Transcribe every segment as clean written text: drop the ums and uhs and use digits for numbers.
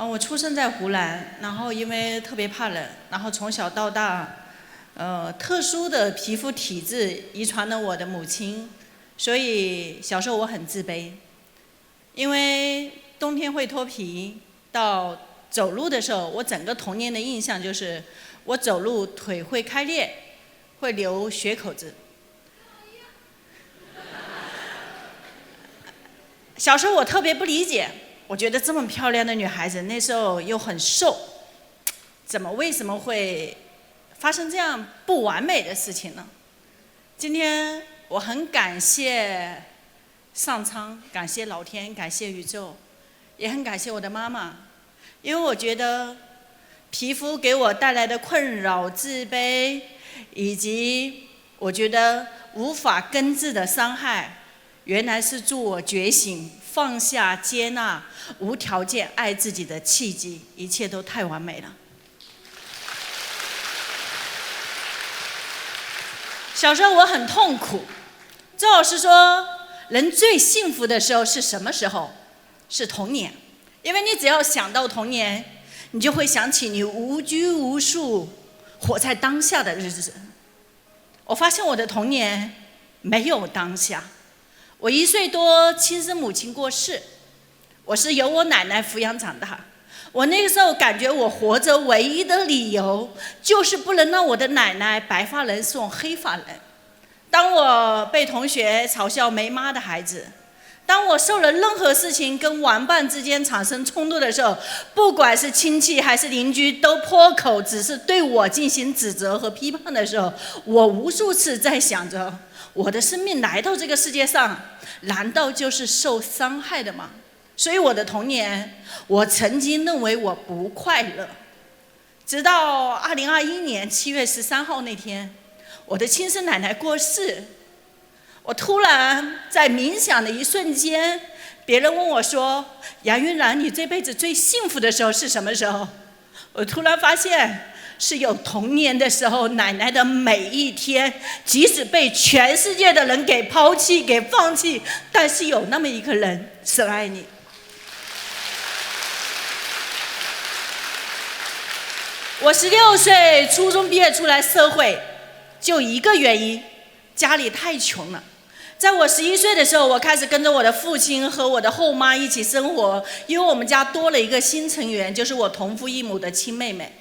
我出生在湖南，然后因为特别怕冷，然后从小到大，特殊的皮肤体质遗传了我的母亲，所以小时候我很自卑，因为冬天会脱皮，到走路的时候，我整个童年的印象就是我走路腿会开裂，会流血口子。小时候我特别不理解，我觉得这么漂亮的女孩子，那时候又很瘦，为什么会发生这样不完美的事情呢？今天我很感谢上苍，感谢老天，感谢宇宙，也很感谢我的妈妈，因为我觉得皮肤给我带来的困扰、自卑，以及我觉得无法根治的伤害，原来是助我觉醒、放下、接纳、无条件爱自己的契机，一切都太完美了。小时候我很痛苦，周老师说，人最幸福的时候是什么时候？是童年，因为你只要想到童年，你就会想起你无拘无束、活在当下的日子。我发现我的童年没有当下。我1岁多，亲生母亲过世，我是由我奶奶抚养长大。我那个时候感觉我活着唯一的理由，就是不能让我的奶奶白发人送黑发人。当我被同学嘲笑没妈的孩子，当我受了任何事情跟玩伴之间产生冲突的时候，不管是亲戚还是邻居都破口只是对我进行指责和批判的时候，我无数次在想着，我的生命来到这个世界上，难道就是受伤害的吗？所以我的童年，我曾经认为我不快乐，直到2021年7月13号那天，我的亲生奶奶过世，我突然在冥想的一瞬间，别人问我说，杨云然，你这辈子最幸福的时候是什么时候？我突然发现是有童年的时候，奶奶的每一天，即使被全世界的人给抛弃、给放弃，但是有那么一个人深爱你。我16岁初中毕业出来社会，就一个原因，家里太穷了。在我11岁的时候，我开始跟着我的父亲和我的后妈一起生活，因为我们家多了一个新成员，就是我同父异母的亲妹妹。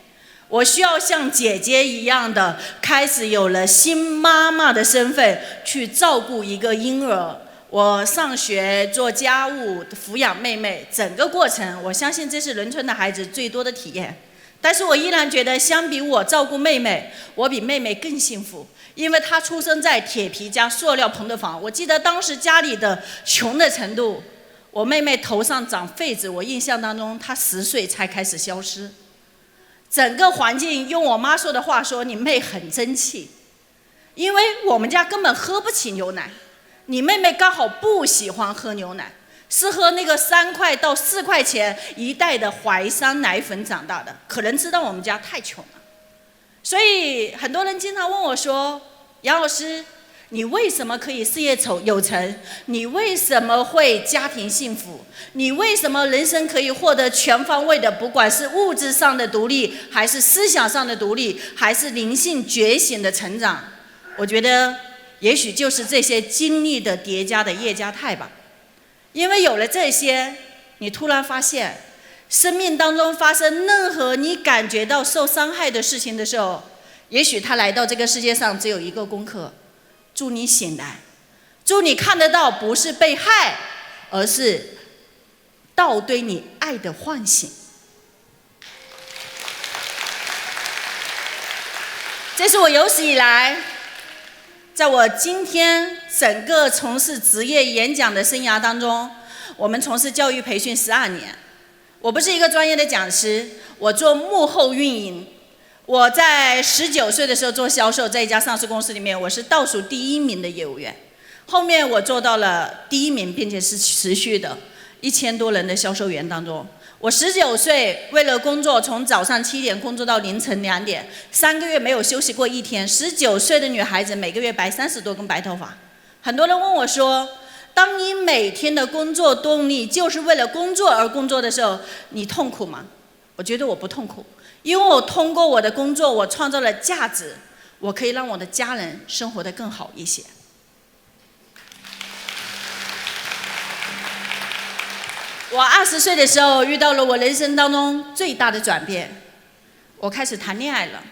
我需要像姐姐一样的开始有了新妈妈的身份，去照顾一个婴儿。我上学、做家务、抚养妹妹，整个过程，我相信这是农村的孩子最多的体验。但是我依然觉得，相比我照顾妹妹，我比妹妹更幸福，因为她出生在铁皮加塑料棚的房。我记得当时家里的穷的程度，我妹妹头上长痱子，我印象当中她10岁才开始消失。整个环境用我妈说的话说，你妹很争气，因为我们家根本喝不起牛奶，你妹妹刚好不喜欢喝牛奶，是喝那个3块到4块钱一袋的淮山奶粉长大的，可能知道我们家太穷了。所以很多人经常问我说，杨老师，你为什么可以事业有成？你为什么会家庭幸福？你为什么人生可以获得全方位的，不管是物质上的独立，还是思想上的独立，还是灵性觉醒的成长？我觉得也许就是这些经历的叠加的叶加态吧。因为有了这些，你突然发现生命当中发生任何你感觉到受伤害的事情的时候，也许他来到这个世界上只有一个功课，祝你醒来，祝你看得到不是被害，而是倒对你爱的唤醒。这是我有史以来，在我今天整个从事职业演讲的生涯当中，我们从事教育培训12年。我不是一个专业的讲师，我做幕后运营。我在19岁的时候做销售，在一家上市公司里面，我是倒数第1名的业务员。后面我做到了第1名，并且是持续的1000多人的销售员当中。我19岁为了工作，从早上7点工作到凌晨2点，3个月没有休息过1天。19岁的女孩子每个月白30多根白头发。很多人问我说，当你每天的工作动力就是为了工作而工作的时候，你痛苦吗？我觉得我不痛苦，因为我通过我的工作，我创造了价值，我可以让我的家人生活得更好一些。我20岁的时候遇到了我人生当中最大的转变，我开始谈恋爱了。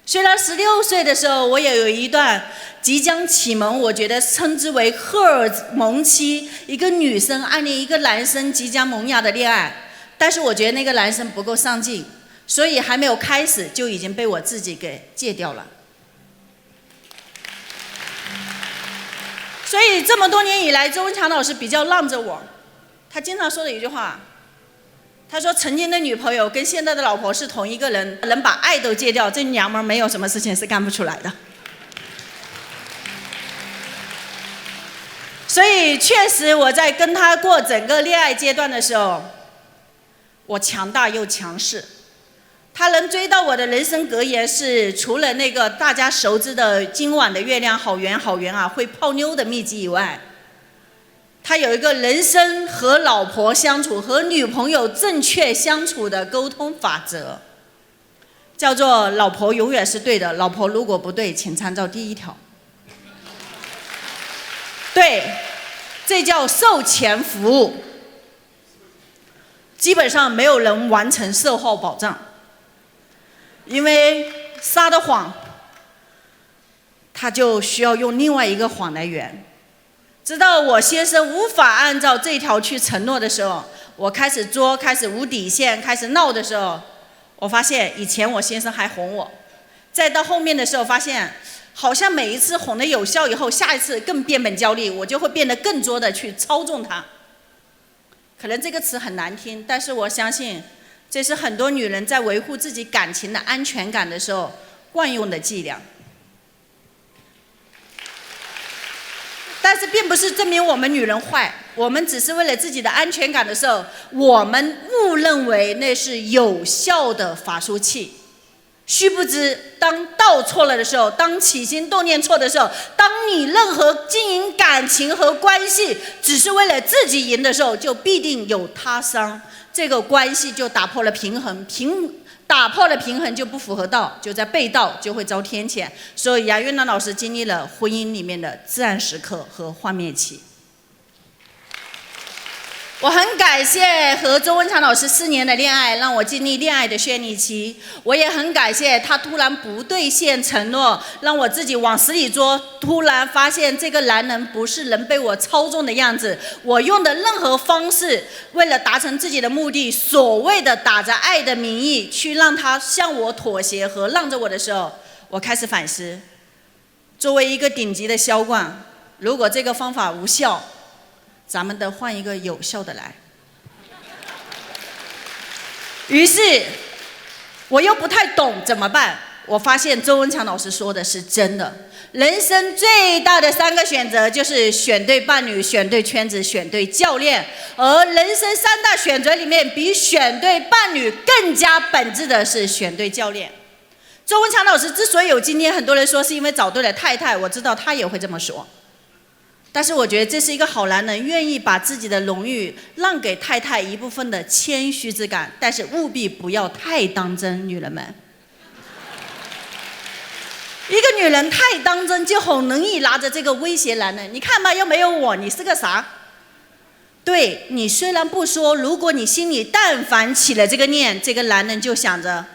虽然16岁的时候我也有一段即将启蒙，我觉得称之为荷尔蒙期，一个女生暗恋一个男生即将萌芽的恋爱，但是我觉得那个男生不够上进，所以还没有开始就已经被我自己给戒掉了。所以这么多年以来，周文强老师比较让着我，他经常说的一句话，他说曾经的女朋友跟现在的老婆是同一个人，能把爱都戒掉，这娘们没有什么事情是干不出来的。所以确实我在跟他过整个恋爱阶段的时候，我强大又强势。他能追到我的人生格言是，除了那个大家熟知的今晚的月亮好圆好圆啊，会泡妞的秘籍以外，他有一个人生和老婆相处、和女朋友正确相处的沟通法则，叫做老婆永远是对的，老婆如果不对，请参照第1条。对，这叫售前服务。基本上没有人完成售后保障，因为撒的谎，他就需要用另外一个谎来圆。直到我先生无法按照这条去承诺的时候，我开始作，开始无底线，开始闹的时候，我发现以前我先生还哄我，再到后面的时候发现，好像每一次哄的有效以后，下一次更变本加厉，我就会变得更多的去操纵他。可能这个词很难听，但是我相信这是很多女人在维护自己感情的安全感的时候惯用的伎俩。但是并不是证明我们女人坏，我们只是为了自己的安全感的时候，我们误认为那是有效的法术器。须不知，当道错了的时候，当起心动念错的时候，当你任何经营感情和关系只是为了自己赢的时候，就必定有他伤，这个关系就打破了平衡，打破了平衡就不符合道，就在背道，就会遭天谴。所以杨月兰老师经历了婚姻里面的至暗时刻和幻灭期。我很感谢和周文强老师4年的恋爱，让我经历恋爱的绚丽期。我也很感谢他突然不兑现承诺，让我自己往死里作，突然发现这个男人不是能被我操纵的样子。我用的任何方式，为了达成自己的目的，所谓的打着爱的名义去让他向我妥协和让着我的时候，我开始反思，作为一个顶级的销冠，如果这个方法无效，咱们得换一个有效的来。于是我又不太懂怎么办，我发现周文强老师说的是真的，人生最大的3个选择就是选对伴侣、选对圈子、选对教练，而人生3大选择里面，比选对伴侣更加本质的是选对教练。周文强老师之所以有今天，很多人说是因为找对了太太，我知道他也会这么说，但是我觉得这是一个好男人愿意把自己的荣誉让给太太一部分的谦虚之感，但是务必不要太当真，女人们。一个女人太当真，就很容易拿着这个威胁男人，你看吧，又没有我，你是个啥？对，你虽然不说，如果你心里但凡起了这个念，这个男人就想着，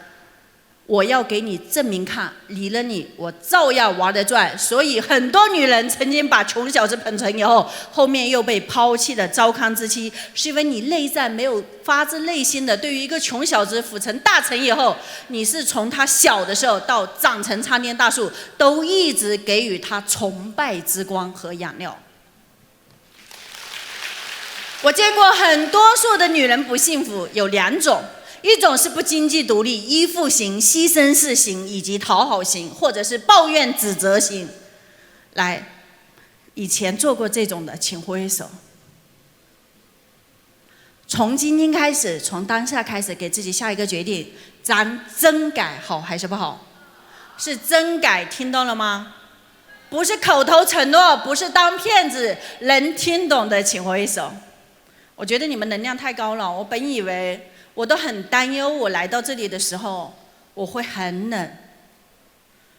我要给你证明看，离了你我照样玩得转。所以很多女人曾经把穷小子捧成以后，后面又被抛弃的糟糠之妻，是因为你内在没有发自内心的对于一个穷小子抚成大成以后，你是从他小的时候到长成参天大树，都一直给予他崇拜之光和养料。我见过很多数的女人不幸福，有2种，一种是不经济独立、依附型、牺牲式型以及讨好型，或者是抱怨指责型。来，以前做过这种的请挥手。从今天开始，从当下开始，给自己下一个决定，咱真改好还是不好？是真改，听到了吗？不是口头承诺，不是当骗子，能听懂的请挥手。我觉得你们能量太高了，我本以为我都很担忧，我来到这里的时候我会很冷，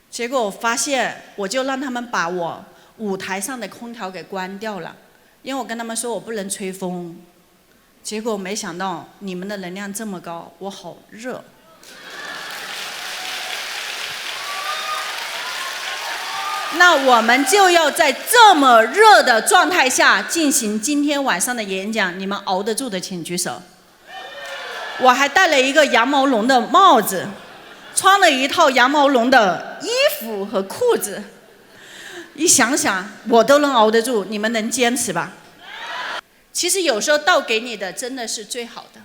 结果我发现我就让他们把我舞台上的空调给关掉了，因为我跟他们说我不能吹风，结果没想到你们的能量这么高，我好热。那我们就要在这么热的状态下进行今天晚上的演讲，你们熬得住的请举手。我还戴了一个羊毛绒的帽子，穿了一套羊毛绒的衣服和裤子，一想想我都能熬得住，你们能坚持吧？其实有时候道给你的真的是最好的。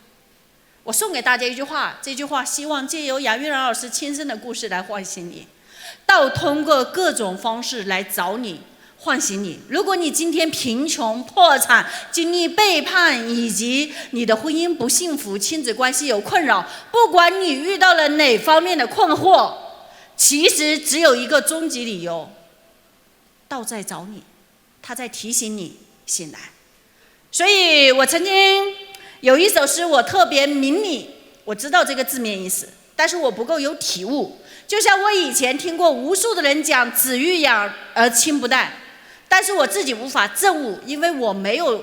我送给大家一句话，这句话希望借由杨玉然老师亲身的故事来唤醒你。道通过各种方式来找你，唤醒你。如果你今天贫穷、破产、经历背叛，以及你的婚姻不幸福、亲子关系有困扰，不管你遇到了哪方面的困惑，其实只有一个终极理由，道在找你，他在提醒你醒来。所以我曾经有一首诗，我特别明理，我知道这个字面意思，但是我不够有体悟。就像我以前听过无数的人讲子欲养而亲不待，但是我自己无法证悟，因为我没有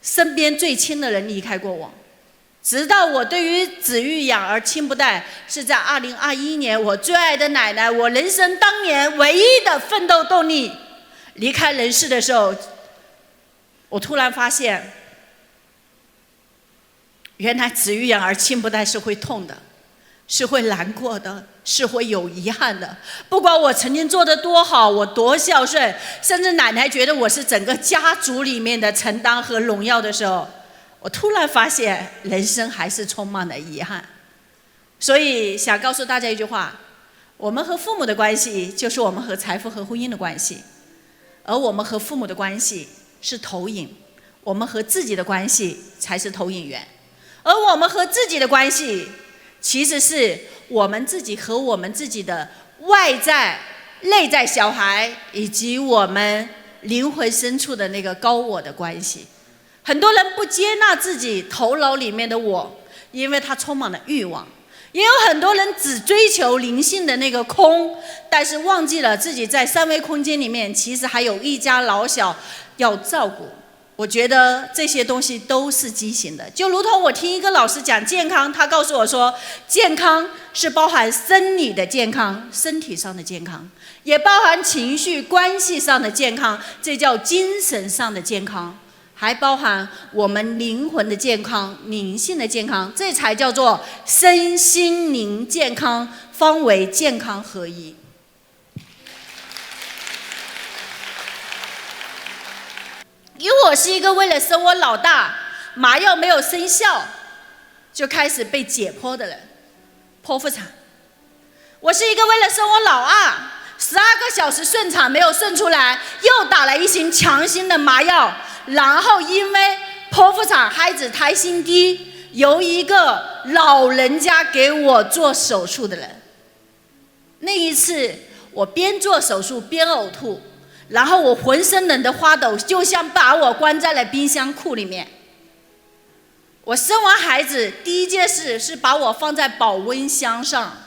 身边最亲的人离开过我。直到我对于子欲养而亲不待是在2021年，我最爱的奶奶，我人生当年唯一的奋斗动力离开人世的时候，我突然发现原来子欲养而亲不待是会痛的，是会难过的，是会有遗憾的。不管我曾经做得多好，我多孝顺，甚至奶奶觉得我是整个家族里面的承担和荣耀的时候，我突然发现人生还是充满了遗憾。所以想告诉大家一句话，我们和父母的关系就是我们和财富和婚姻的关系，而我们和父母的关系是投影，我们和自己的关系才是投影源，而我们和自己的关系其实是我们自己和我们自己的外在、内在小孩，以及我们灵魂深处的那个高我的关系。很多人不接纳自己头脑里面的我，因为他充满了欲望；也有很多人只追求灵性的那个空，但是忘记了自己在三维空间里面其实还有一家老小要照顾。我觉得这些东西都是畸形的，就如同我听一个老师讲健康，他告诉我说，健康是包含生理的健康，身体上的健康，也包含情绪关系上的健康，这叫精神上的健康，还包含我们灵魂的健康、灵性的健康，这才叫做身心灵健康，方为健康合一。因为我是一个为了生我老大麻药没有生效就开始被解剖的人，剖腹产。我是一个为了生我老二12个小时顺产没有顺出来，又打了一型强心的麻药，然后因为剖腹产孩子胎心低，由一个老人家给我做手术的人。那一次我边做手术边呕吐，然后我浑身冷得发抖，就像把我关在了冰箱库里面。我生完孩子第一件事是把我放在保温箱上。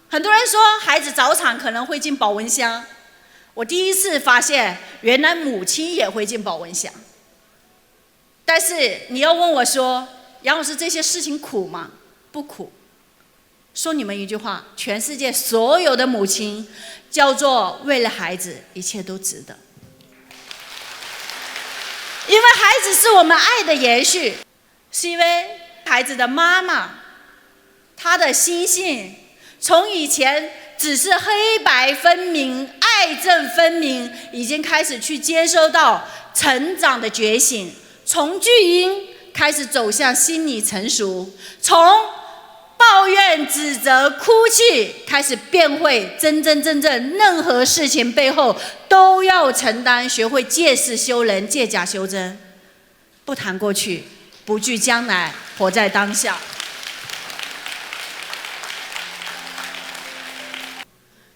很多人说孩子早产可能会进保温箱，我第一次发现原来母亲也会进保温箱。但是你要问我说，杨老师这些事情苦吗？不苦。说你们一句话，全世界所有的母亲叫做为了孩子一切都值得。因为孩子是我们爱的延续，是因为孩子的妈妈她的心性从以前只是黑白分明、爱憎分明，已经开始去接收到成长的觉醒，从巨婴开始走向心理成熟，从抱怨、指责、哭泣开始变会真正任何事情背后都要承担，学会借势修人，借假修真，不谈过去，不惧将来，活在当下。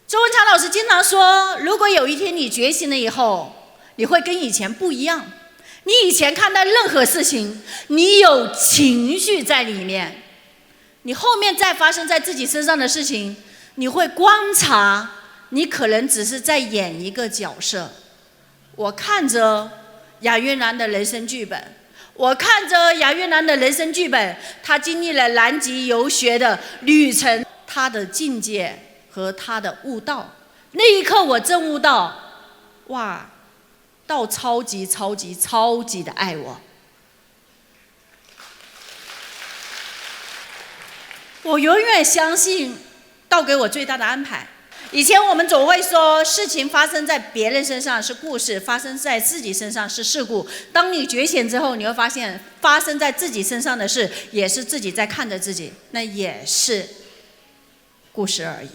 周文强常老师经常说，如果有一天你觉醒了以后，你会跟以前不一样。你以前看待任何事情，你有情绪在里面，你后面再发生在自己身上的事情，你会观察，你可能只是在演一个角色。我看着亚约兰的人生剧本，他经历了南极游学的旅程，他的境界和他的悟道。那一刻我真悟到，哇，道超级的爱我。我永远相信道给我最大的安排。以前我们总会说，事情发生在别人身上是故事，发生在自己身上是事故。当你觉醒之后，你会发现发生在自己身上的事，也是自己在看着自己，那也是故事而已。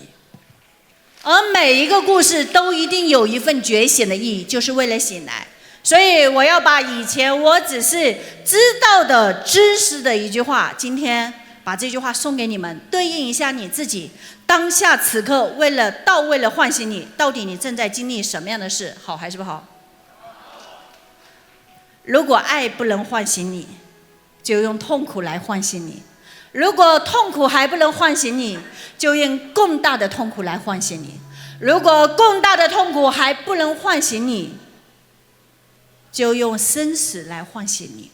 而每一个故事都一定有一份觉醒的意义，就是为了醒来。所以我要把以前我只是知道的知识的一句话，今天把这句话送给你们，对应一下你自己当下此刻，为了唤醒你，到底你正在经历什么样的事，好还是不好？如果爱不能唤醒你，就用痛苦来唤醒你；如果痛苦还不能唤醒你，就用更大的痛苦来唤醒你；如果更大的痛苦还不能唤醒你，就用生死来唤醒你，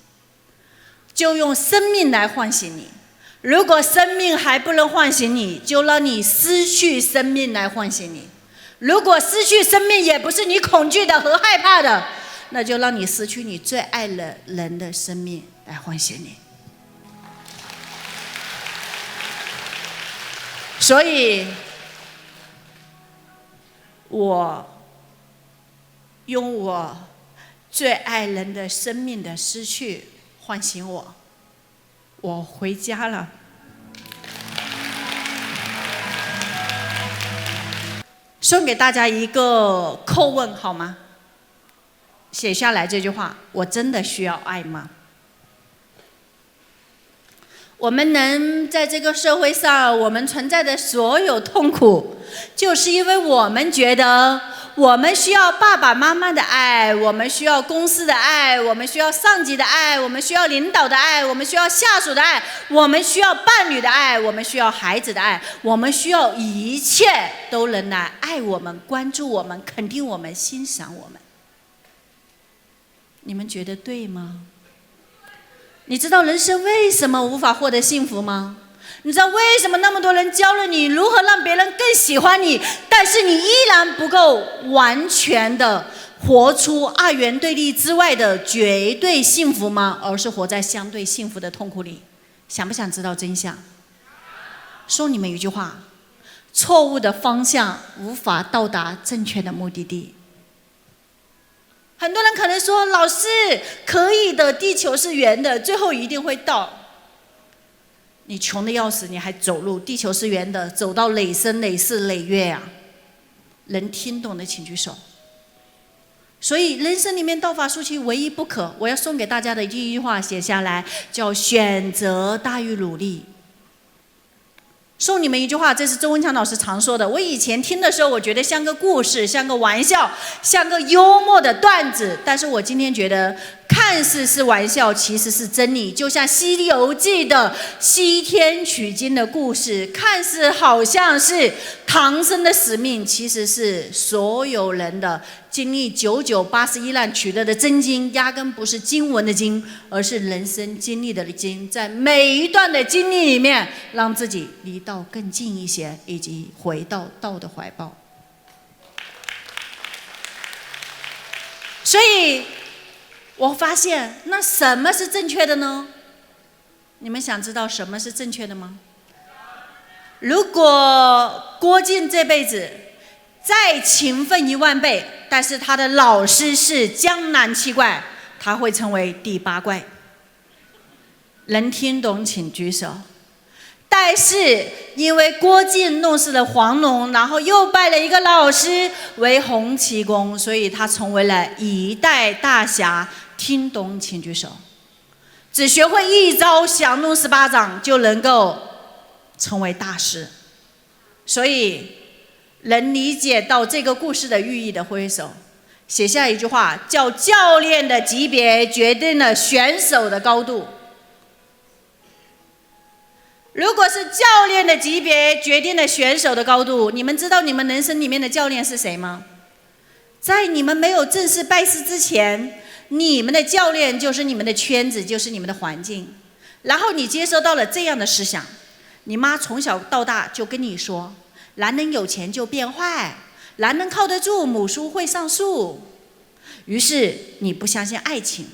就用生命来唤醒你。如果生命还不能唤醒你，就让你失去生命来唤醒你。如果失去生命也不是你恐惧的和害怕的，那就让你失去你最爱的人的生命来唤醒你。所以我用我最爱人的生命的失去唤醒我，我回家了。送给大家一个叩问好吗？写下来这句话：我真的需要爱吗？我们能在这个社会上，我们存在的所有痛苦，就是因为我们觉得我们需要爸爸妈妈的爱，我们需要公司的爱，我们需要上级的爱，我们需要领导的爱，我们需要下属的爱，我们需要伴侣的爱，我们需要孩子的爱，我们需要一切都能来爱我们、关注我们、肯定我们、欣赏我们。你们觉得对吗？你知道人生为什么无法获得幸福吗？你知道为什么那么多人教了你如何让别人更喜欢你，但是你依然不够完全的活出二元对立之外的绝对幸福吗？而是活在相对幸福的痛苦里。想不想知道真相？说你们一句话：错误的方向无法到达正确的目的地。很多人可能说，老师可以的，地球是圆的，最后一定会到。你穷的要死，你还走路，地球是圆的，走到累生累世累月啊！能听懂的请举手。所以人生里面道法术期唯一不可，我要送给大家的第一句话写下来，叫选择大于努力。送你们一句话，这是周文强老师常说的。我以前听的时候，我觉得像个故事，像个玩笑，像个幽默的段子。但是我今天觉得，看似是玩笑，其实是真理。就像《西游记》的西天取经的故事，看似好像是唐僧的使命，其实是所有人的经历981难取得的真经，压根不是经文的经，而是人生经历的经。在每一段的经历里面，让自己离道更近一些，以及回到道的怀抱。所以我发现，那什么是正确的呢？你们想知道什么是正确的吗？如果郭靖这辈子再勤奋10000倍，但是他的老师是江南七怪，他会成为第8怪。能听懂请举手。但是因为郭靖弄死了黄蓉，然后又拜了一个老师为洪七公，所以他成为了一代大侠。听懂请举手。只学会一招降龙18掌就能够成为大师。所以能理解到这个故事的寓意的挥手，写下一句话，叫教练的级别决定了选手的高度。如果是教练的级别决定了选手的高度，你们知道你们人生里面的教练是谁吗？在你们没有正式拜师之前，你们的教练就是你们的圈子，就是你们的环境。然后你接收到了这样的思想，你妈从小到大就跟你说，男人有钱就变坏，男人靠得住，母猪会上树。于是你不相信爱情，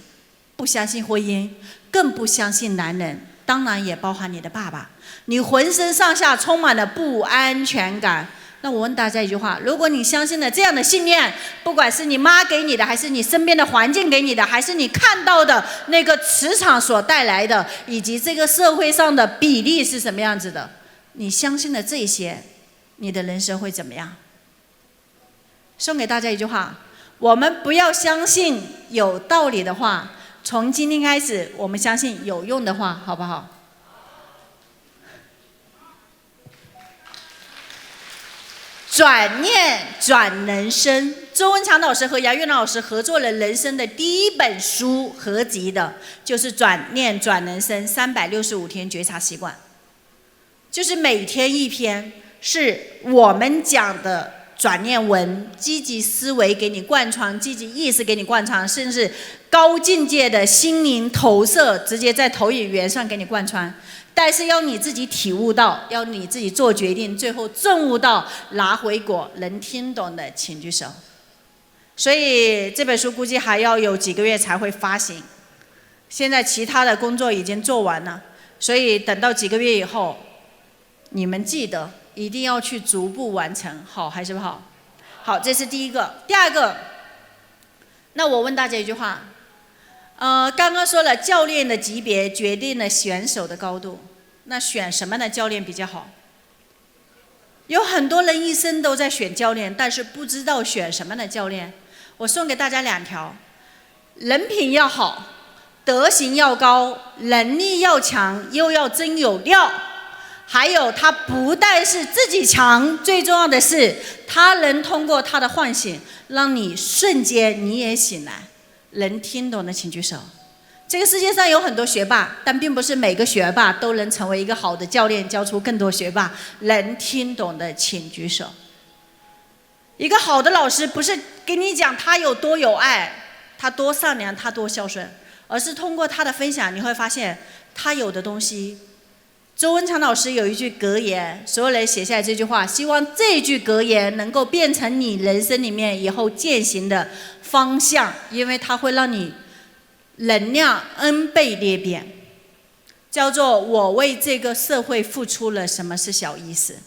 不相信婚姻，更不相信男人，当然也包含你的爸爸。你浑身上下充满了不安全感。那我问大家一句话，如果你相信了这样的信念，不管是你妈给你的，还是你身边的环境给你的，还是你看到的那个磁场所带来的，以及这个社会上的比例是什么样子的，你相信了这些，你的人生会怎么样？送给大家一句话，我们不要相信有道理的话，从今天开始我们相信有用的话，好不好？转念转人生，周文强老师和杨岳老师合作了人生的第一本书合集的，就是转念转人生365天觉察习惯，就是每天一篇，是我们讲的转念文，积极思维给你贯穿，积极意识给你贯穿，甚至高境界的心灵投射直接在投影源上给你贯穿。但是要你自己体悟到，要你自己做决定，最后证悟到，拿回果，能听懂的请举手。所以这本书估计还要有几个月才会发行，现在其他的工作已经做完了，所以等到几个月以后，你们记得一定要去逐步完成，好还是不好？好，这是第一个。第二个，那我问大家一句话，刚刚说了，教练的级别决定了选手的高度，那选什么的教练比较好？有很多人一生都在选教练，但是不知道选什么的教练。我送给大家2条：人品要好，德行要高，能力要强，又要真有料。还有他不但是自己强，最重要的是他能通过他的唤醒，让你瞬间你也醒来。能听懂的请举手。这个世界上有很多学霸，但并不是每个学霸都能成为一个好的教练，教出更多学霸。能听懂的请举手。一个好的老师不是跟你讲他有多有爱，他多善良，他多孝顺，而是通过他的分享，你会发现他有的东西。周文强老师有一句格言，所有人写下来这句话，希望这句格言能够变成你人生里面以后践行的方向，因为它会让你能量 N 倍裂变。叫做我为这个社会付出了什么是小意思，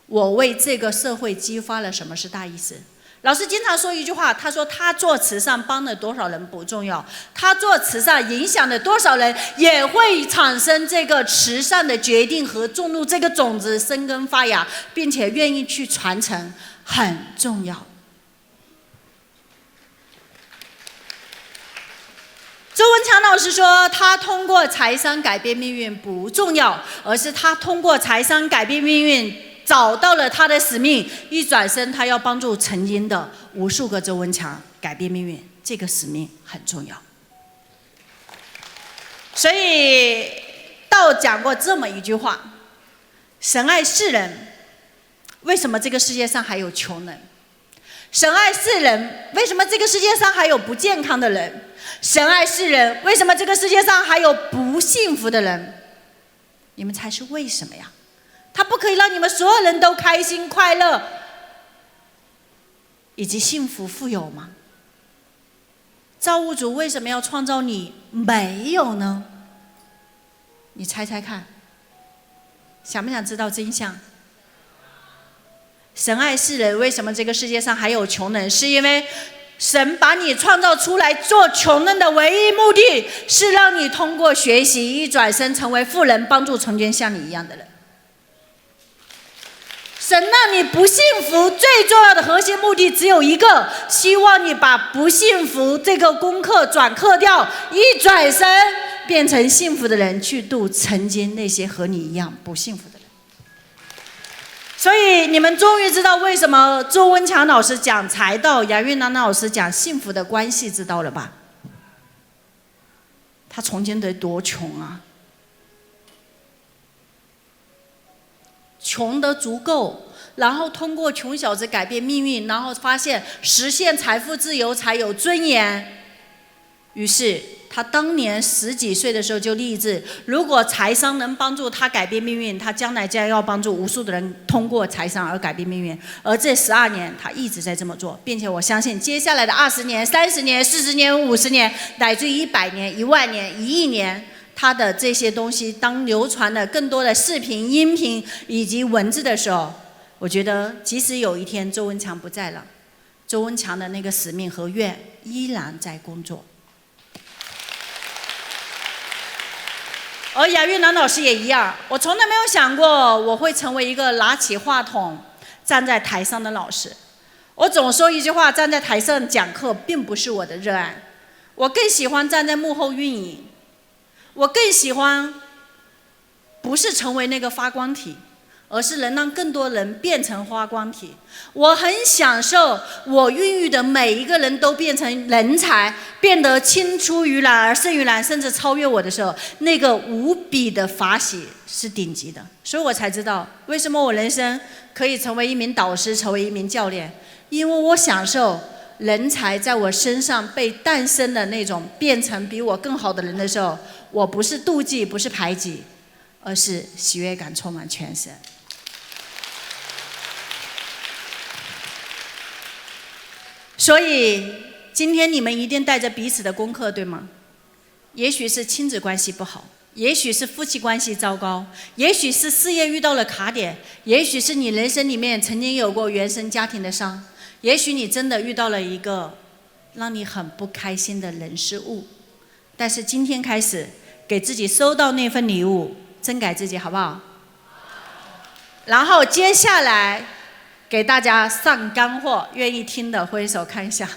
我为这个社会激发了什么是大意思。老师经常说一句话，他说他做慈善帮了多少人不重要，他做慈善影响了多少人，也会产生这个慈善的决定和种入这个种子生根发芽，并且愿意去传承，很重要。周文强老师说，他通过财商改变命运不重要，而是他通过财商改变命运，找到了他的使命，一转身他要帮助曾经的无数个周文强改变命运，这个使命很重要。所以道讲过这么一句话，神爱世人，为什么这个世界上还有穷人？神爱世人，为什么这个世界上还有不健康的人？神爱世人，为什么这个世界上还有不幸福的人？你们猜是为什么呀？他不可以让你们所有人都开心快乐以及幸福富有吗？造物主为什么要创造你没有呢？你猜猜看，想不想知道真相？神爱世人，为什么这个世界上还有穷人？是因为神把你创造出来做穷人的唯一目的是让你通过学习一转身成为富人，帮助成全像你一样的人。神让你不幸福最重要的核心目的只有一个，希望你把不幸福这个功课转课掉，一转身变成幸福的人，去度曾经那些和你一样不幸福的人。所以你们终于知道为什么周文强老师讲财道，杨玉兰老师讲幸福的关系，知道了吧？他曾经得多穷啊，穷得足够，然后通过穷小子改变命运，然后发现实现财富自由才有尊严。于是他当年10几岁的时候就立志，如果财商能帮助他改变命运，他将来将要帮助无数的人通过财商而改变命运。而这12年他一直在这么做，并且我相信接下来的20年、30年、40年、50年，乃至于100年、1万年、1亿年，他的这些东西当流传的更多的视频、音频以及文字的时候，我觉得即使有一天周文强不在了，周文强的那个使命和愿依然在工作。而杨玉兰老师也一样，我从来没有想过我会成为一个拿起话筒站在台上的老师。我总说一句话，站在台上讲课并不是我的热爱，我更喜欢站在幕后运营，我更喜欢不是成为那个发光体，而是能让更多人变成发光体。我很享受我孕育的每一个人都变成人才，变得青出于蓝而胜于蓝，甚至超越我的时候，那个无比的法喜是顶级的。所以我才知道为什么我人生可以成为一名导师，成为一名教练，因为我享受人才在我身上被诞生的那种变成比我更好的人的时候，我不是妒忌，不是排挤，而是喜悦感充满全身。所以今天你们一定带着彼此的功课，对吗？也许是亲子关系不好，也许是夫妻关系糟糕，也许是事业遇到了卡点，也许是你人生里面曾经有过原生家庭的伤，也许你真的遇到了一个让你很不开心的人事物。但是今天开始给自己收到那份礼物，真改自己，好不好？然后接下来给大家上干货，愿意听的挥手看一下。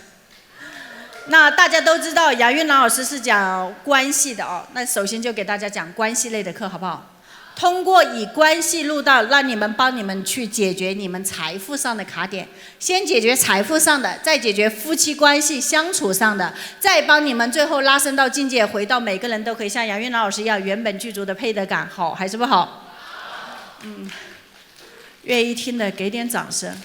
那大家都知道杨玉兰老师是讲关系的哦，那首先就给大家讲关系类的课，好不好？通过以关系入道，让你们帮你们去解决你们财富上的卡点，先解决财富上的，再解决夫妻关系相处上的，再帮你们最后拉升到境界，回到每个人都可以像杨玉兰老师一样原本具足的配得感，好还是不好？愿意听的给点掌声。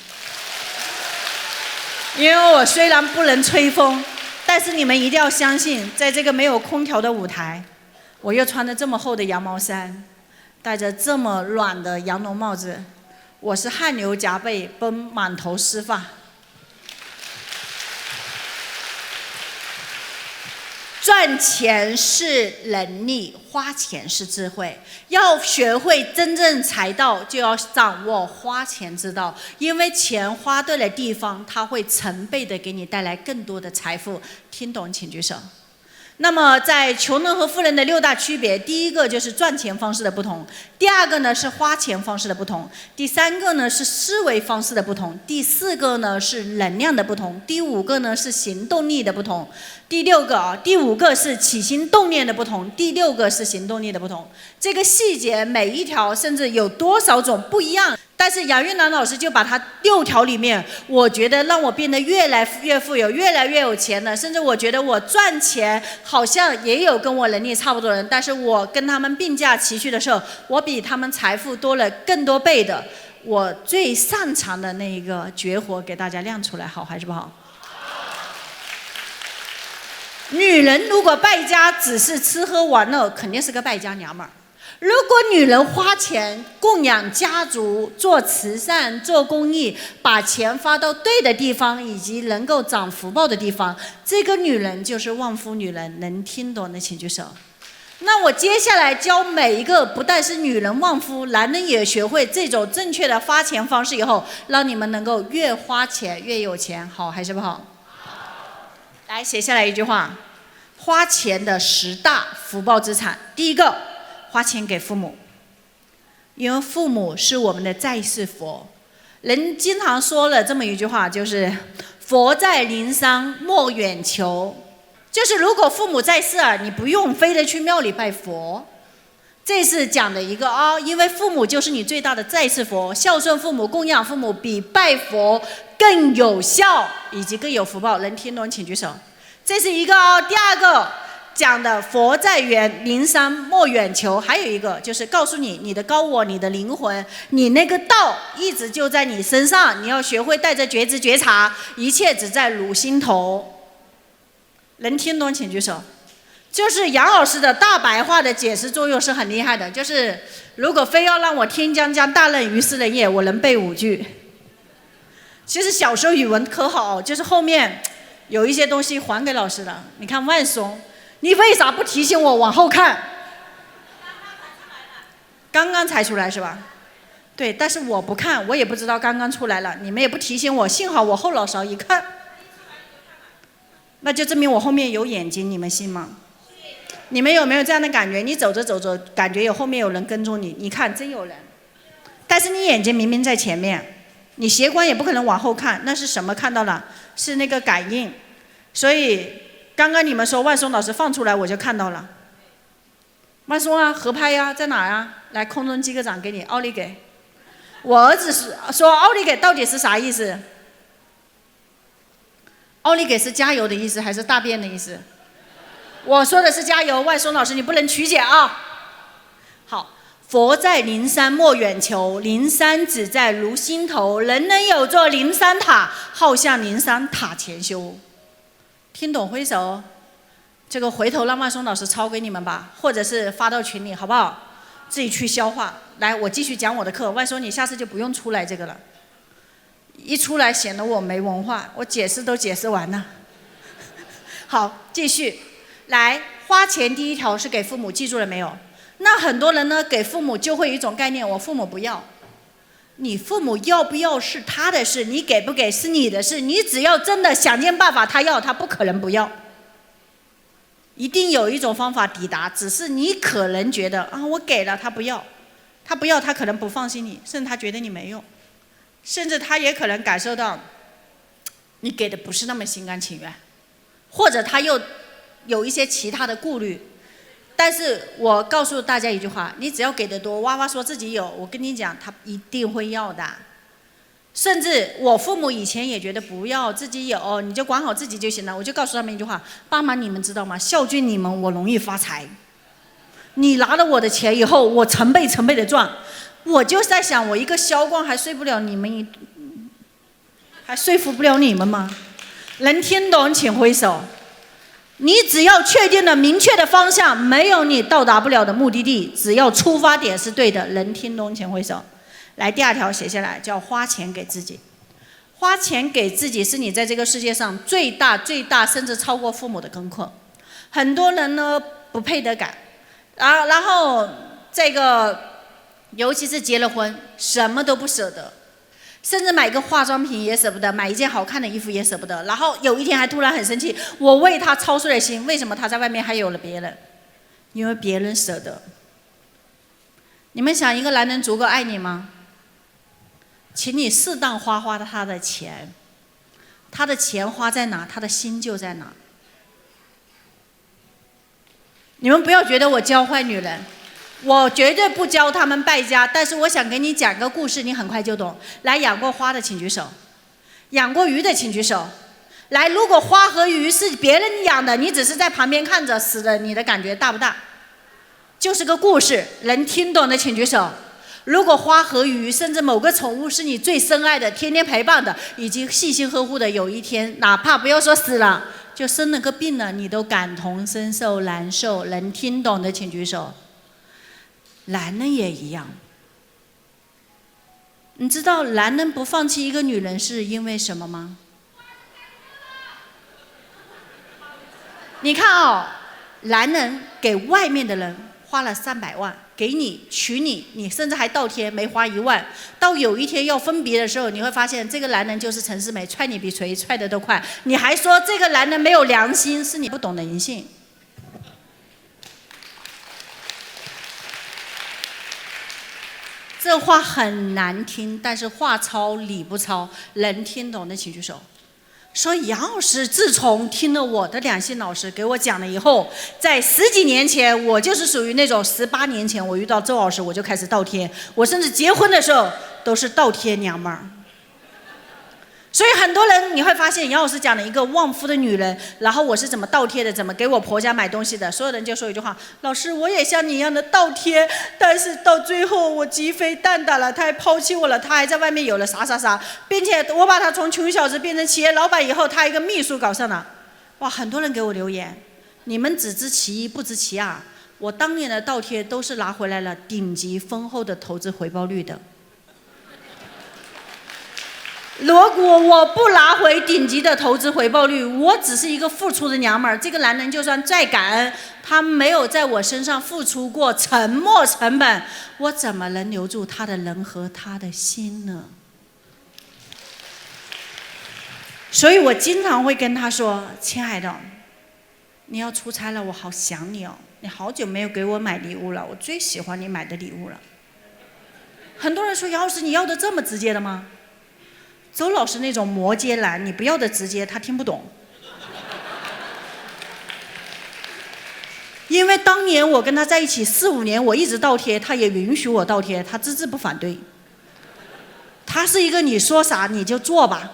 因为我虽然不能吹风，但是你们一定要相信，在这个没有空调的舞台，我又穿着这么厚的羊毛衫，戴着这么软的羊绒帽子，我是汗流浃背，奔满头湿发。赚钱是能力，花钱是智慧。要学会真正财道，就要掌握花钱之道。因为钱花对了地方，它会成倍的给你带来更多的财富。听懂请举手。那么在穷人和富人的6大区别，第一个就是赚钱方式的不同，第二个呢是花钱方式的不同，第三个呢是思维方式的不同，第四个呢是能量的不同，第五个呢是行动力的不同，第五个是起心动念的不同，第6个是行动力的不同。这个细节每一条甚至有多少种不一样，但是杨玉兰老师就把它6条里面，我觉得让我变得越来越富有，越来越有钱了，甚至我觉得我赚钱好像也有跟我能力差不多的人，但是我跟他们并驾齐驱的时候，我比他们财富多了更多倍的，我最擅长的那一个绝活给大家亮出来，好还是不好？女人如果败家只是吃喝玩乐，肯定是个败家娘们儿。如果女人花钱供养家族、做慈善、做公益，把钱发到对的地方，以及能够长福报的地方，这个女人就是旺夫女人。能听懂的请举手。那我接下来教每一个，不但是女人旺夫，男人也学会这种正确的发钱方式以后，让你们能够越花钱越有钱，好还是不好？来写下来一句话：花钱的10大福报资产。第一个，花钱给父母，因为父母是我们的在世佛。人经常说了这么一句话，就是佛在临山莫远求，就是如果父母在世啊，你不用非得去庙里拜佛，这是讲的一个因为父母就是你最大的在世佛，孝顺父母、供养父母比拜佛更有效，以及更有福报。能听懂请举手。这是一个第二个讲的佛在远，灵山莫远求。还有一个就是告诉你，你的高我、你的灵魂、你那个道一直就在你身上，你要学会带着觉知觉察，一切只在汝心头。能听懂请举手。就是杨老师的大白话的解释作用是很厉害的，就是如果非要让我天将降大任于斯人也，我能背5句。其实小时候语文可好，就是后面有一些东西还给老师了。你看万松，你为啥不提醒我往后看？刚刚才出来是吧？对，但是我不看，我也不知道刚刚出来了，你们也不提醒我，幸好我后脑勺一看，那就证明我后面有眼睛，你们信吗？你们有没有这样的感觉？你走着走着，感觉后面有人跟踪你，你看真有人，但是你眼睛明明在前面，你斜观也不可能往后看，那是什么看到了？是那个感应。所以刚刚你们说万松老师放出来，我就看到了。万松啊，合拍呀，在哪啊？来，空中击个掌给你，奥利给。我儿子说奥利给到底是啥意思？奥利给是加油的意思还是大便的意思？我说的是加油，万松老师你不能曲解啊。好，佛在灵山莫远求，灵山只在如心头。人人有座灵山塔，好向灵山塔前修。听懂挥手。这个回头让万松老师抄给你们吧，或者是发到群里，好不好？自己去消化。来，我继续讲我的课。万松，你下次就不用出来这个了，一出来显得我没文化，我解释都解释完了。好，继续。来，花钱第一条是给父母，记住了没有？那很多人呢，给父母就会有一种概念，我父母不要。你父母要不要是他的事，你给不给是你的事。你只要真的想尽办法，他要，他不可能不要。一定有一种方法抵达，只是你可能觉得我给了他不要，他不要，他可能不放心你，甚至他觉得你没用，甚至他也可能感受到你给的不是那么心甘情愿，或者他又有一些其他的顾虑。但是我告诉大家一句话，你只要给的多，娃娃说自己有，我跟你讲他一定会要的。甚至我父母以前也觉得不要，自己有你就管好自己就行了。我就告诉他们一句话，爸妈你们知道吗？孝敬你们我容易发财，你拿了我的钱以后我成倍成倍的赚。我就在想，我一个萧光还说服不了你们，还说服不了你们吗？能听懂请挥手。你只要确定了明确的方向，没有你到达不了的目的地，只要出发点是对的。能听懂请挥手。来，第2条写下来，叫花钱给自己。花钱给自己是你在这个世界上最大最大，甚至超过父母的功课。很多人呢不配得感，然后这个尤其是结了婚，什么都不舍得，甚至买个化妆品也舍不得，买一件好看的衣服也舍不得。然后有一天还突然很生气，我为他操碎了心，为什么他在外面还有了别人？因为别人舍得。你们想一个男人足够爱你吗？请你适当花他的钱，他的钱花在哪，他的心就在哪。你们不要觉得我教坏女人，我绝对不教他们败家，但是我想给你讲个故事，你很快就懂。来，养过花的请举手，养过鱼的请举手。来，如果花和鱼是别人养的，你只是在旁边看着死的，你的感觉大不大？就是个故事，能听懂的请举手。如果花和鱼甚至某个宠物是你最深爱的，天天陪伴的，以及细心呵护的，有一天哪怕不要说死了，就生了个病了，你都感同身受难受。能听懂的请举手。男人也一样。你知道男人不放弃一个女人是因为什么吗？你看男人给外面的人花了300万，给你娶你，你甚至还倒贴没花1万。到有一天要分别的时候，你会发现这个男人就是陈世美，踹你比谁踹得都快。你还说这个男人没有良心，是你不懂人性。这话很难听，但是话糙理不糙，能听懂的请举手。说杨老师自从听了我的两性老师给我讲了以后，在10几年前，我就是属于那种18年前我遇到周老师我就开始倒贴，我甚至结婚的时候都是倒贴娘们儿。所以很多人你会发现杨老师讲了一个旺夫的女人，然后我是怎么倒贴的，怎么给我婆家买东西的，所有人就说一句话：老师我也像你一样的倒贴，但是到最后我鸡飞蛋打了，他还抛弃我了，他还在外面有了啥啥啥，并且我把他从穷小子变成企业老板以后，他一个秘书搞上了。哇，很多人给我留言，你们只知其一不知其二，我当年的倒贴都是拿回来了顶级丰厚的投资回报率的。如果我不拿回顶级的投资回报率，我只是一个付出的娘们儿，这个男人就算再感恩，他没有在我身上付出过沉没成本，我怎么能留住他的人和他的心呢？所以我经常会跟他说：亲爱的，你要出差了，我好想你哦，你好久没有给我买礼物了，我最喜欢你买的礼物了。很多人说杨老师你要的这么直接的吗？周老师那种摩羯男，你不要的直接，他听不懂。因为当年我跟他在一起4、5年，我一直倒贴，他也允许我倒贴，他只字不反对。他是一个你说啥你就做吧，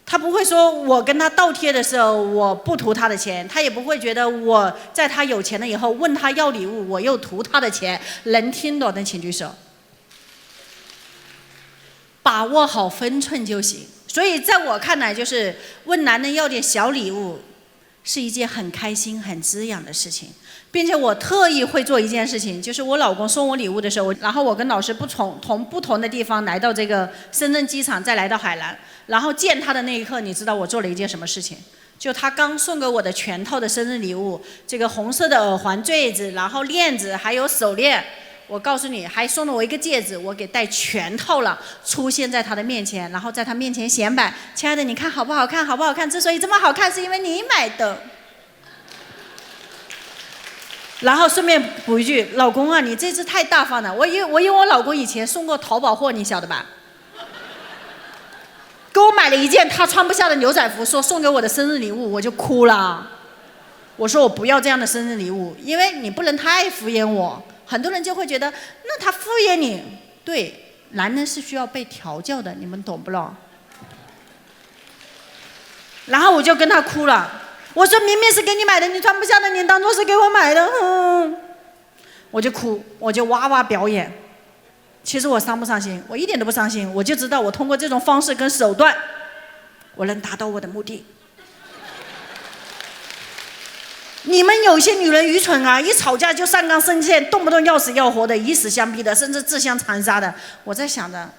他不会说我跟他倒贴的时候我不图他的钱，他也不会觉得我在他有钱了以后问他要礼物我又图他的钱。能听懂的请举手。把握好分寸就行。所以在我看来，就是问男人要点小礼物是一件很开心很滋养的事情，并且我特意会做一件事情，就是我老公送我礼物的时候，然后我跟老师从不同的地方来到这个深圳机场，再来到海南，然后见他的那一刻，你知道我做了一件什么事情？就他刚送给我的全套的生日礼物，这个红色的耳环、坠子，然后链子，还有手链，我告诉你，还送了我一个戒指，我给戴全套了，出现在他的面前，然后在他面前显摆。亲爱的，你看好不好看？好不好看？之所以这么好看，是因为你买的。然后顺便补一句，老公啊，你这次太大方了。我因为我老公以前送过淘宝货，你晓得吧？给我买了一件他穿不下的牛仔服，说送给我的生日礼物，我就哭了。我说我不要这样的生日礼物，因为你不能太敷衍我。很多人就会觉得，那他敷衍你。对，男人是需要被调教的，你们懂不懂？然后我就跟他哭了，我说明明是给你买的，你穿不下的，你当作是给我买的。我就哭，我就哇哇表演。其实我伤不伤心？我一点都不伤心，我就知道我通过这种方式跟手段，我能达到我的目的。你们有些女人愚蠢啊，一吵架就上纲上线，动不动要死要活的，以死相逼的，甚至自相残杀的。我在想着，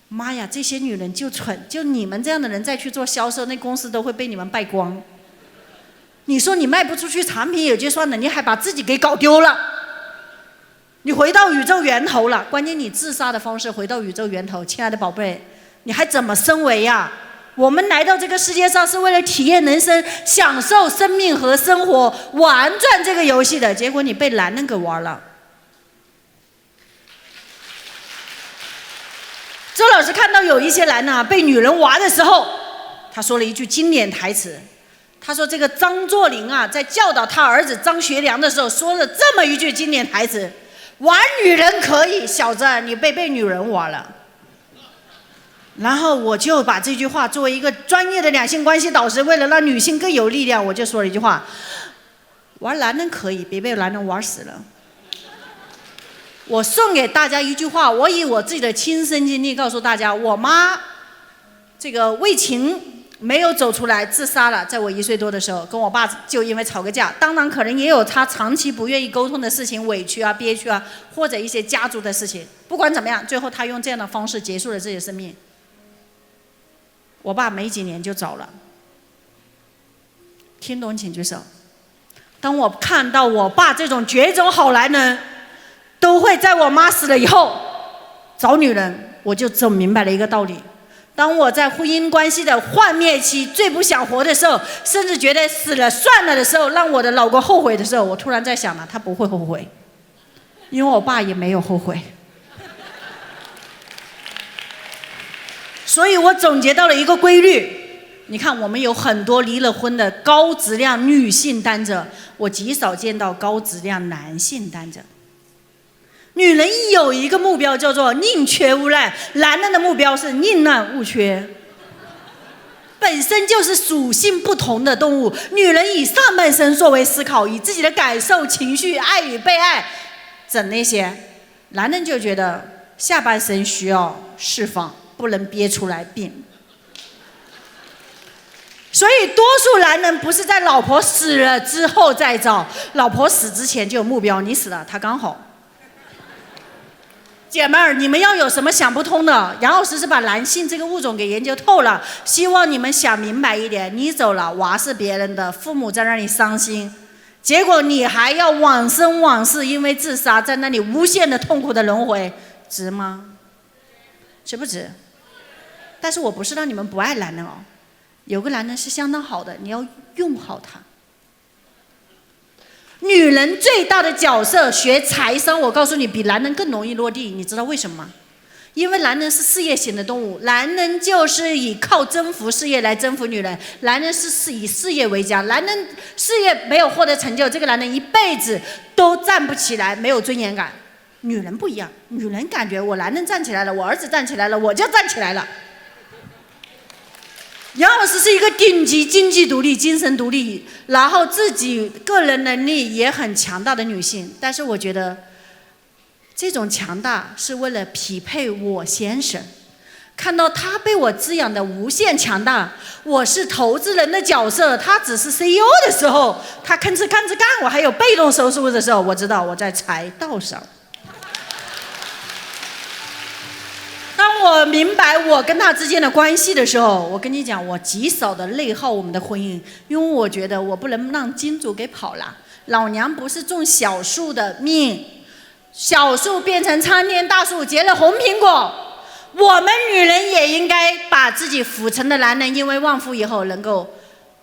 妈呀，这些女人就蠢，就你们这样的人再去做销售，那公司都会被你们败光。你说你卖不出去产品也就算了，你还把自己给搞丢了，你回到宇宙源头了，关键你自杀的方式回到宇宙源头，亲爱的宝贝，你还怎么升维呀？我们来到这个世界上是为了体验人生，享受生命和生活，玩转这个游戏的，结果你被男人给玩了。周老师看到有一些男人被女人玩的时候，他说了一句经典台词，他说这个张作霖在教导他儿子张学良的时候说了这么一句经典台词：玩女人可以，小子你被女人玩了。然后我就把这句话作为一个专业的两性关系导师，为了让女性更有力量，我就说了一句话：玩男人可以，别被男人玩死了。我送给大家一句话，我以我自己的亲身经历告诉大家，我妈这个为情没有走出来自杀了，在我1岁多的时候，跟我爸就因为吵个架，当然可能也有他长期不愿意沟通的事情，委屈啊、憋屈啊，或者一些家族的事情，不管怎么样，最后他用这样的方式结束了自己的生命。我爸没几年就走了，听懂请举手。当我看到我爸这种绝种好男人都会在我妈死了以后找女人，我就整明白了一个道理：当我在婚姻关系的幻灭期最不想活的时候，甚至觉得死了算了的时候，让我的老公后悔的时候，我突然在想了，他不会后悔，因为我爸也没有后悔。所以我总结到了一个规律：你看，我们有很多离了婚的高质量女性单者，我极少见到高质量男性单者。女人有一个目标叫做宁缺毋滥，男人的目标是宁滥勿缺。本身就是属性不同的动物，女人以上半身作为思考，以自己的感受、情绪、爱与被爱整那些；男人就觉得下半身需要释放，不能憋出来病。所以多数男人不是在老婆死了之后再找，老婆死之前就有目标，你死了他刚好。姐妹儿，你们要有什么想不通的？杨老师是把男性这个物种给研究透了，希望你们想明白一点。你走了，娃是别人的，父母在那里伤心，结果你还要往生往世，因为自杀在那里无限的痛苦的轮回，值吗？值不值？但是我不是让你们不爱男人哦，有个男人是相当好的，你要用好他。女人最大的角色学财商，我告诉你，比男人更容易落地，你知道为什么吗？因为男人是事业型的动物，男人就是以靠征服事业来征服女人，男人是以事业为家，男人事业没有获得成就，这个男人一辈子都站不起来，没有尊严感。女人不一样，女人感觉我男人站起来了，我儿子站起来了，我就站起来了。杨老师是一个顶级经济独立、精神独立，然后自己个人能力也很强大的女性。但是我觉得，这种强大是为了匹配我先生，看到他被我滋养的无限强大，我是投资人的角色，他只是 CEO 的时候，他吭哧干，我还有被动收入的时候，我知道我在财道上。当我明白我跟他之间的关系的时候，我跟你讲，我极少的内耗我们的婚姻，因为我觉得我不能让金主给跑了。老娘不是种小树的命，小树变成参天大树，结了红苹果。我们女人也应该把自己抚成的男人，因为旺夫以后能够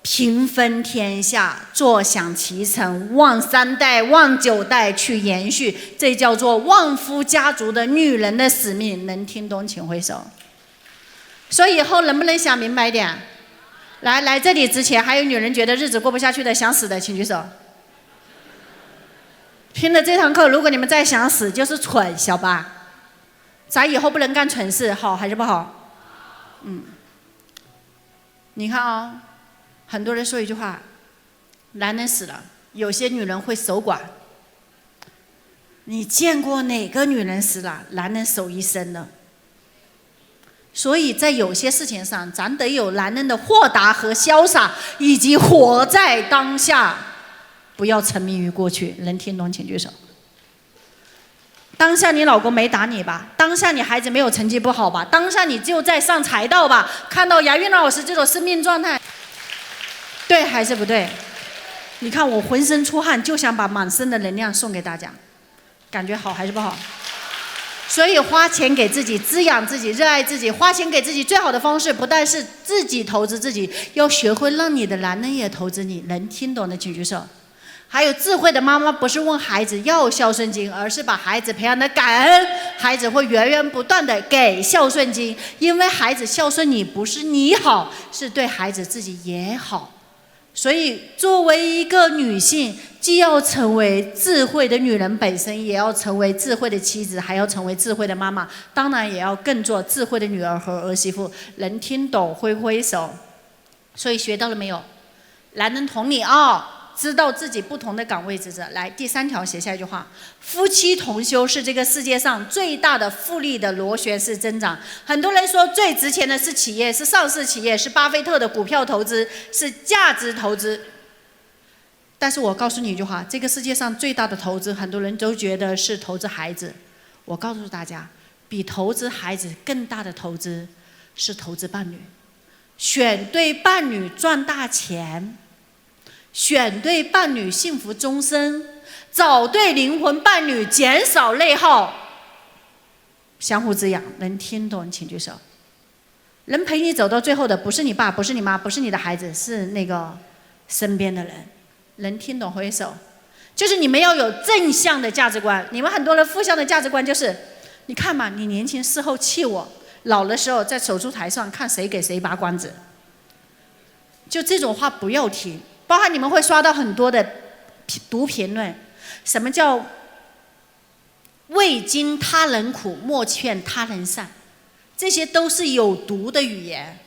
平分天下，坐享其成，旺3代、旺9代去延续，这叫做旺夫家族的女人的使命。能听懂请挥手。所以以后能不能想明白一点？来这里之前还有女人觉得日子过不下去的、想死的，请举手。听了这堂课，如果你们再想死，就是蠢，小八。咱以后不能干蠢事，好还是不好？你看啊。很多人说一句话，男人死了，有些女人会守寡。你见过哪个女人死了，男人守一生的？所以在有些事情上，咱得有男人的豁达和潇洒，以及活在当下，不要沉迷于过去。能听懂请举手。当下你老公没打你吧？当下你孩子没有成绩不好吧？当下你就在上财道吧？看到杨云老师这种生命状态，对还是不对？你看我浑身出汗，就想把满身的能量送给大家，感觉好还是不好？所以花钱给自己，滋养自己，热爱自己，花钱给自己最好的方式，不但是自己投资自己，要学会让你的男人也投资你。能听懂的请举手。还有智慧的妈妈不是问孩子要孝顺金，而是把孩子培养的感恩，孩子会源源不断的给孝顺金，因为孩子孝顺你不是你好，是对孩子自己也好。所以作为一个女性，既要成为智慧的女人本身，也要成为智慧的妻子，还要成为智慧的妈妈，当然也要更做智慧的女儿和儿媳妇。能听懂挥挥手。所以学到了没有？男人同理啊，知道自己不同的岗位职责。来，第3条写下一句话：夫妻同修是这个世界上最大的复利的螺旋式增长。很多人说最值钱的是企业，是上市企业，是巴菲特的股票投资，是价值投资。但是我告诉你一句话，这个世界上最大的投资，很多人都觉得是投资孩子。我告诉大家，比投资孩子更大的投资是投资伴侣。选对伴侣赚大钱，选对伴侣幸福终身，找对灵魂伴侣减少内耗，相互滋养。能听懂请举手。能陪你走到最后的不是你爸，不是你妈，不是你的孩子，是那个身边的人。能听懂挥手。就是你们要有正向的价值观，你们很多人负向的价值观就是，你看嘛，你年轻事后气我，老的时候在手术台上看谁给谁拔管子。就这种话不要听。包括你们会刷到很多的读评论，什么叫未经他人苦，莫劝他人善，这些都是有毒的语言。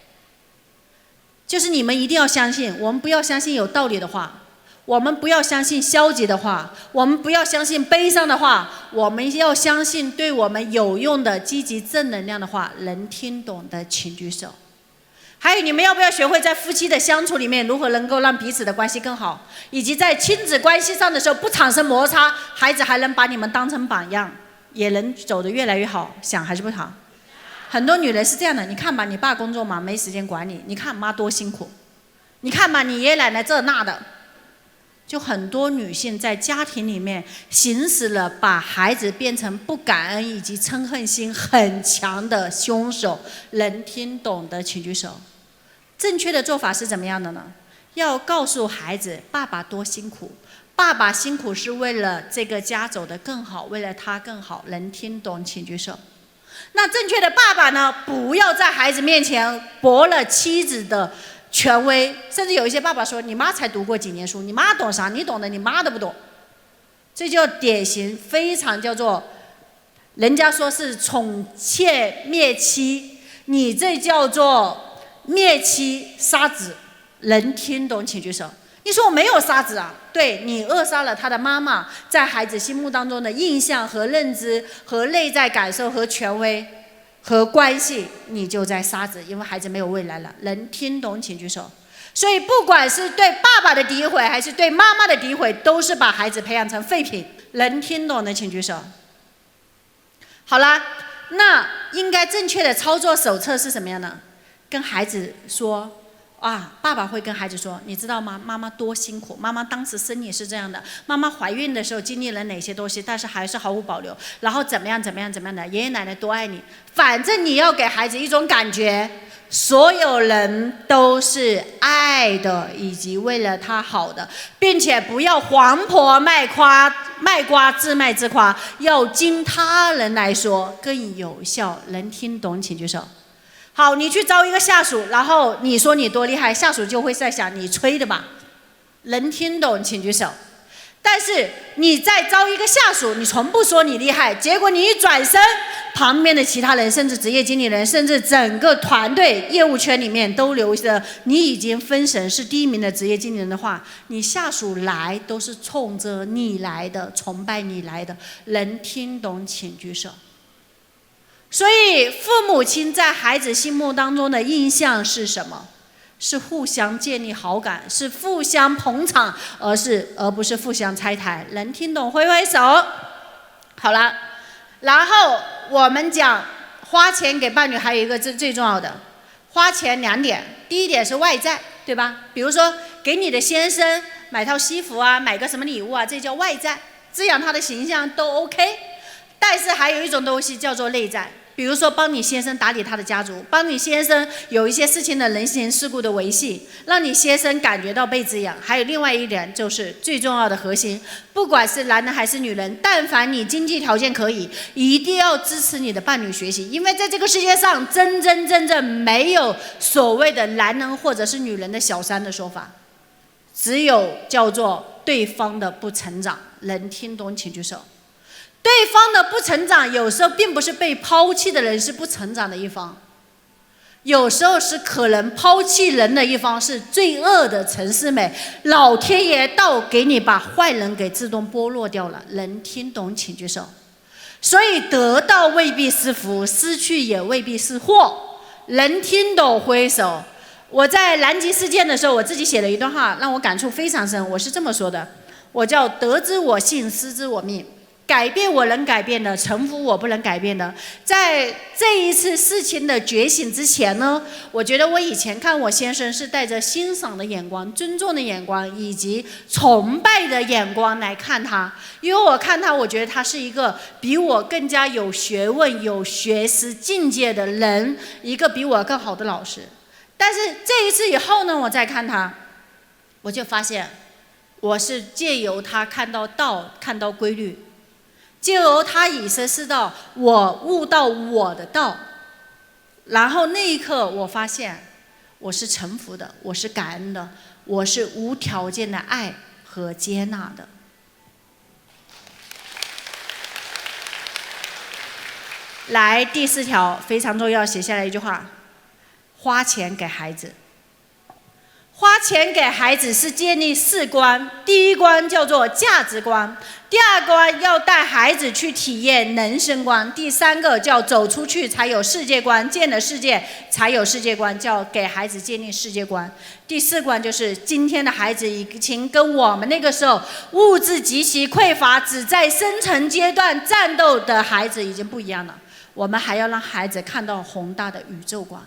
就是你们一定要相信，我们不要相信有道理的话，我们不要相信消极的话，我们不要相信悲伤的话，我们要相信对我们有用的积极正能量的话。能听懂的请举手。还有，你们要不要学会在夫妻的相处里面，如何能够让彼此的关系更好，以及在亲子关系上的时候不产生摩擦，孩子还能把你们当成榜样，也能走得越来越好。想还是不想？很多女人是这样的，你看吧，你爸工作忙没时间管你，你看妈多辛苦，你看吧，你爷爷奶奶这那的。就很多女性在家庭里面行使了把孩子变成不感恩以及嗔恨心很强的凶手。能听懂的请举手。正确的做法是怎么样的呢？要告诉孩子，爸爸多辛苦，爸爸辛苦是为了这个家走得更好，为了他更好。能听懂请举手。那正确的爸爸呢，不要在孩子面前驳了妻子的权威，甚至有一些爸爸说，你妈才读过几年书，你妈懂啥？你懂的你妈都不懂。这就典型非常叫做，人家说是宠妾灭妻，你这叫做灭妻杀子。能听懂请举手。你说我没有杀子啊？对，你扼杀了他的妈妈在孩子心目当中的印象和认知和内在感受和权威和关系，你就在杀子，因为孩子没有未来了。能听懂请举手。所以不管是对爸爸的诋毁还是对妈妈的诋毁，都是把孩子培养成废品。能听懂的请举手。好了，那应该正确的操作手册是什么样的？跟孩子说爸爸会跟孩子说，你知道吗？妈妈多辛苦，妈妈当时生你是这样的，妈妈怀孕的时候经历了哪些东西，但是还是毫无保留，然后怎么样怎么样怎么样的，爷爷奶奶多爱你。反正你要给孩子一种感觉，所有人都是爱的，以及为了他好的，并且不要黄婆卖瓜自卖自夸，要经他人来说更有效。能听懂请举手。好，你去招一个下属，然后你说你多厉害，下属就会在想你吹的吧。能听懂请举手。但是你再招一个下属，你从不说你厉害，结果你一转身，旁边的其他人甚至职业经理人甚至整个团队业务圈里面都留着你已经封神是第一名的职业经理人的话，你下属来都是冲着你来的，崇拜你来的。能听懂请举手。所以父母亲在孩子心目当中的印象是什么？是互相建立好感，是互相捧场，而不是互相拆台。能听懂挥挥手。好了，然后我们讲花钱给伴侣，还有一个最重要的，花钱2点。第一点是外在，对吧？比如说给你的先生买套西服啊，买个什么礼物啊，这叫外在，滋养他的形象都 OK。但是还有一种东西叫做内在，比如说帮你先生打理他的家族，帮你先生有一些事情的人情世故的维系，让你先生感觉到被滋养。还有另外一点就是最重要的核心，不管是男人还是女人，但凡你经济条件可以，一定要支持你的伴侣学习，因为在这个世界上真正没有所谓的男人或者是女人的小三的说法，只有叫做对方的不成长。能听懂请举手。对方的不成长，有时候并不是被抛弃的人是不成长的一方，有时候是可能抛弃人的一方是罪恶的陈世美，老天爷倒给你把坏人给自动剥落掉了。能听懂请举手。所以得到未必是福，失去也未必是祸。能听懂挥手。我在南极事件的时候，我自己写了一段话，让我感触非常深。我是这么说的，我叫得之我幸，失之我命。改变我能改变的，臣服我不能改变的。在这一次事情的觉醒之前呢，我觉得我以前看我先生是带着欣赏的眼光、尊重的眼光以及崇拜的眼光来看他，因为我看他，我觉得他是一个比我更加有学问、有学识境界的人，一个比我更好的老师。但是这一次以后呢，我再看他，我就发现我是借由他看到道，看到规律，借由他以身试道，我悟到我的道。然后那一刻我发现我是臣服的，我是感恩的，我是无条件的爱和接纳的。来，第4条非常重要，写下来一句话：花钱给孩子。花钱给孩子是建立4观，第1观叫做价值观，第2观要带孩子去体验人生观，第3个叫走出去才有世界观，见了世界才有世界观，叫给孩子建立世界观。第4观就是今天的孩子已经跟我们那个时候物质极其匮乏，只在生存阶段战斗的孩子已经不一样了。我们还要让孩子看到宏大的宇宙观。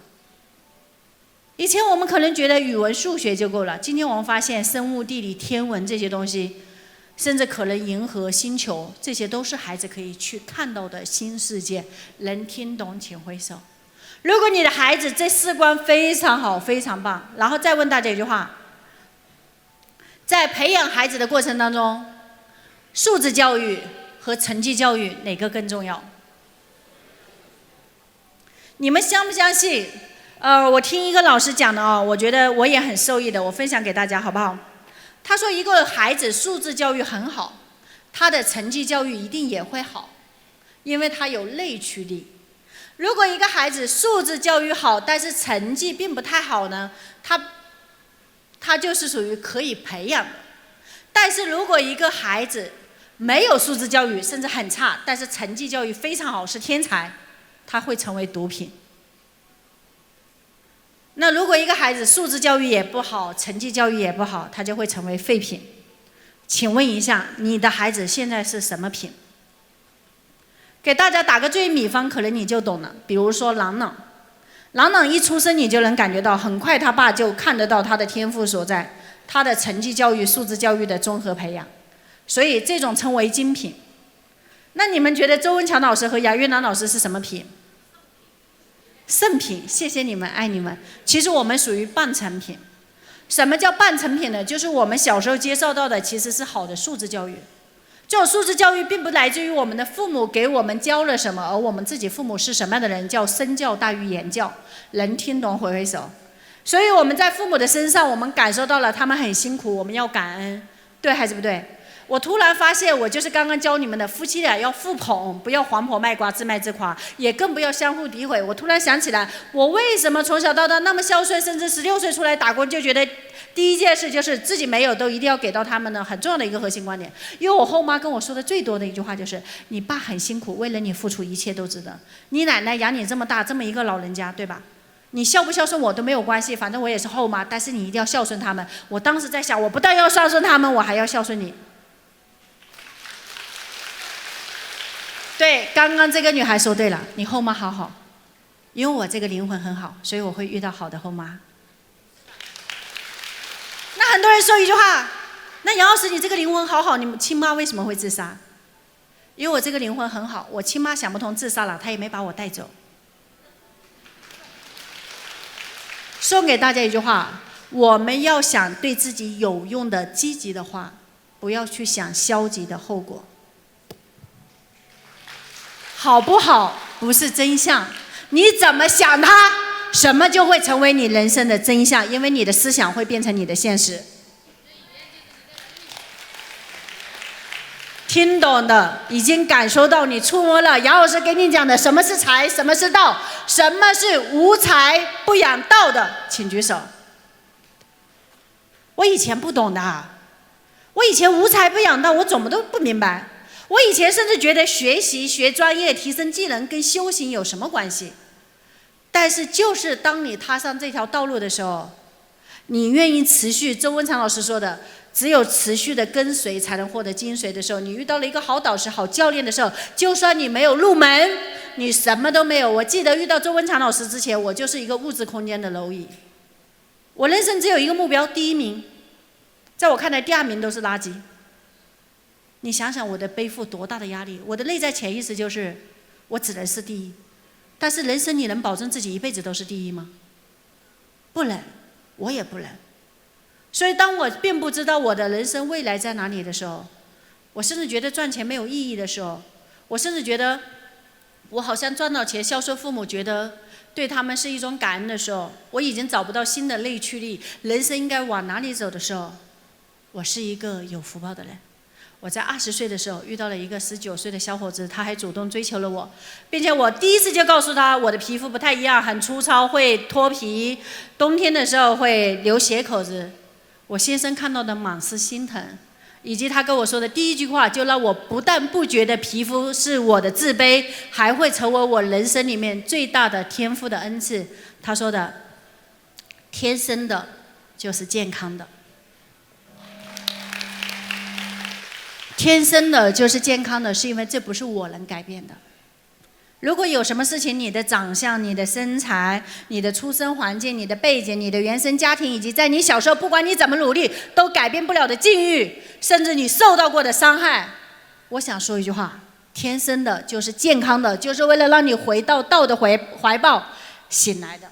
以前我们可能觉得语文数学就够了，今天我们发现生物地理天文这些东西，甚至可能银河星球，这些都是孩子可以去看到的新世界。能听懂请挥手。如果你的孩子这4观非常好非常棒，然后再问大家一句话：在培养孩子的过程当中，素质教育和成绩教育哪个更重要？你们相不相信？我听一个老师讲的哦，我觉得我也很受益的，我分享给大家好不好？他说一个孩子素质教育很好，他的成绩教育一定也会好，因为他有内驱力。如果一个孩子素质教育好，但是成绩并不太好呢，他就是属于可以培养的。但是如果一个孩子没有素质教育，甚至很差，但是成绩教育非常好，是天才，他会成为毒品。那如果一个孩子素质教育也不好，成绩教育也不好，他就会成为废品。请问一下，你的孩子现在是什么品？给大家打个最米方，可能你就懂了。比如说朗朗，朗朗一出生你就能感觉到，很快他爸就看得到他的天赋所在，他的成绩教育、素质教育的综合培养，所以这种称为精品。那你们觉得周文强老师和杨月兰老师是什么品？圣品，谢谢你们，爱你们。其实我们属于半成品。什么叫半成品呢？就是我们小时候接受到的其实是好的素质教育。这种素质教育并不来自于我们的父母给我们教了什么，而我们自己父母是什么样的人，叫身教大于言教。能听懂挥挥手。所以我们在父母的身上，我们感受到了他们很辛苦，我们要感恩，对还是不对？我突然发现，我就是刚刚教你们的，夫妻俩要互捧，不要黄婆卖瓜自卖自夸，也更不要相互诋毁。我突然想起来，我为什么从小到大那么孝顺，甚至16岁出来打工就觉得第一件事就是自己没有都一定要给到他们的很重要的一个核心观点。因为我后妈跟我说的最多的一句话就是：你爸很辛苦，为了你付出一切都值得。你奶奶养你这么大，这么一个老人家，对吧？你孝不孝顺我都没有关系，反正我也是后妈，但是你一定要孝顺他们。我当时在想，我不但要孝顺他们，我还要孝顺你。对，刚刚这个女孩说对了，你后妈好好，因为我这个灵魂很好，所以我会遇到好的后妈。那很多人说一句话，那杨老师你这个灵魂好好，你亲妈为什么会自杀？因为我这个灵魂很好，我亲妈想不通自杀了，她也没把我带走。送给大家一句话，我们要想对自己有用的积极的话，不要去想消极的后果。好不好不是真相，你怎么想它，什么就会成为你人生的真相，因为你的思想会变成你的现实。听懂的已经感受到你触摸了杨老师给你讲的什么是财，什么是道，什么是无财不养道的，请举手。我以前不懂的，我以前无财不养道，我怎么都不明白。我以前甚至觉得学习学专业提升技能跟修行有什么关系，但是就是当你踏上这条道路的时候，你愿意持续，周文强老师说的，只有持续的跟随才能获得精髓的时候，你遇到了一个好导师好教练的时候，就算你没有入门，你什么都没有。我记得遇到周文强老师之前，我就是一个物质空间的蝼蚁，我人生只有一个目标，第1名，在我看来第2名都是垃圾。你想想我的背负多大的压力，我的内在潜意识就是我只能是第1，但是人生你能保证自己一辈子都是第1吗？不能，我也不能。所以当我并不知道我的人生未来在哪里的时候，我甚至觉得赚钱没有意义的时候，我甚至觉得我好像赚到钱孝顺父母，觉得对他们是一种感恩的时候，我已经找不到新的内驱力，人生应该往哪里走的时候，我是一个有福报的人。我在20岁的时候遇到了一个19岁的小伙子，他还主动追求了我，并且我第一次就告诉他我的皮肤不太一样，很粗糙，会脱皮，冬天的时候会流血口子。我先生看到的满是心疼，以及他跟我说的第一句话，就让我不但不觉得皮肤是我的自卑，还会成为我人生里面最大的天赋的恩赐。他说的，天生的就是健康的。天生的就是健康的，是因为这不是我能改变的。如果有什么事情，你的长相、你的身材、你的出生环境、你的背景、你的原生家庭，以及在你小时候不管你怎么努力都改变不了的境遇，甚至你受到过的伤害，我想说一句话，天生的就是健康的，就是为了让你回到道的怀抱醒来的。